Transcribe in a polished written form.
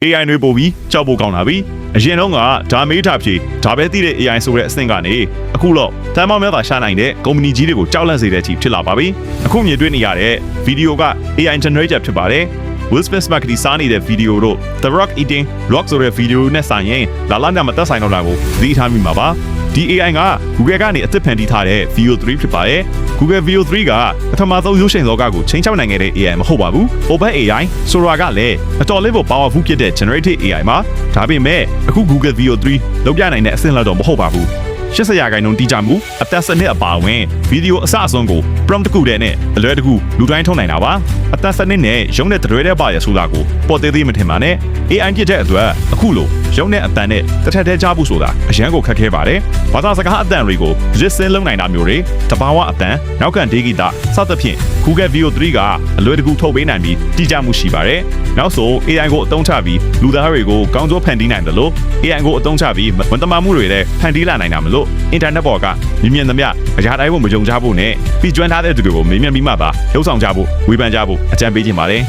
AI တွေပို့ပြီးကြောက်ဖို့ကောင်းလာပြီအရင်တော့ကဒါမေးထားဖြေဒါပဲသိတဲ့ AI ဆိုတဲ့အဆင့်ကနေအခုတော့တမ်းမောင်းများသာရှာနိုင်တဲ့ကုမ္ပဏီကြီးတွေကိုကြောက်လန့်စေတဲ့အထိဖြစ်လာပါပြီအခုမြင်တွေ့နေရတဲ့ဗီဒီယိုက AI generator ဖြစ်ပါတယ်Will Smith Marketing စားနေတဲ့ဗီဒီယိုတို့ The Rock Eating Rock ဆိုတဲ့ဗီဒီယိုနဲ့ဆိုင်ရင်လာလာနဲ့မသက်ဆိုင်တော့တာကိုသိထားမိမှာပါဒီ AI က Google ကနေအသစ်ဖန်တီးထားတဲ့ Veo 3ဖြစ်ပါတယ် Google Veo 3ကပထမဆုံးရုပ်ရှင်ဇာတ်ကားကိုချိန်ချောက်နိုင်ခဲ့တဲ့ AI မဟုတ်ပါဘူး Open AI ဆိုတာကလည်းအတော်လေးကို powerful ဖြစ်တဲ့ generative AI မှာဒါပေမဲ့အခု Google Veo 3လောက်ပြနိုင်တဲ့အဆင့်လောက်တော့မဟုတ်ပါဘူး80%တိကျမှုအသက်စနစ်အပါအဝင်ဗီဒီယိုအစအဆုံးကို prompt တစ်ခုတည်းနဲ့အလွယ်တကူလူတိုင်းထုတ်နိုင်တာပါအသက်စနစ်နဲ့ရုံးနဲ့တရွဲတဲ့ပါရဆိုတာကိုပေါ်သေးသေးမထင်ပါနဲ့ AI ပြတဲ့အတွက်အခုလိုရုံးနဲ့အတန်နဲ့တစ်ထက်တည်းကြားဖို့ဆိုတာအရန်ကိုခက်ခဲပါတယ်ဘာသာစကားအတန်တွေကို listen လုပ်နိုင်တာမျိုးတွေတဘာဝအတန်နောက်ကန်ဒေဂီတာစသဖြင့် Google Veo 3ကအလွယ်တကူထုတ်ပေးနိုင်ပြီးတိကျမှုရှိပါတယ်နောက်ဆို AI ကိုအသုံးချပြီးလူသားတွေကိုကောင်းကျိုးဖန်တီးနိုင်တယ်လို့ AI ကိုအသုံးချပြီးဝန်တမမှုတွေလည်းဖန်တီးလာနိုင်တာမလို့အင်တာနက်ပေါ်ကမြင်သမျှအရာတိုင်းကိုမယုံကြဖို့နဲ့ပြီးကျွမ်းထားတဲ့သူတွေကိုမေးမြန်းပြီးမှသာလှုပ်ဆောင်ကြဖို့ဝေဖန်ကြဖို့အကြံပေးခြင်းပါတယ်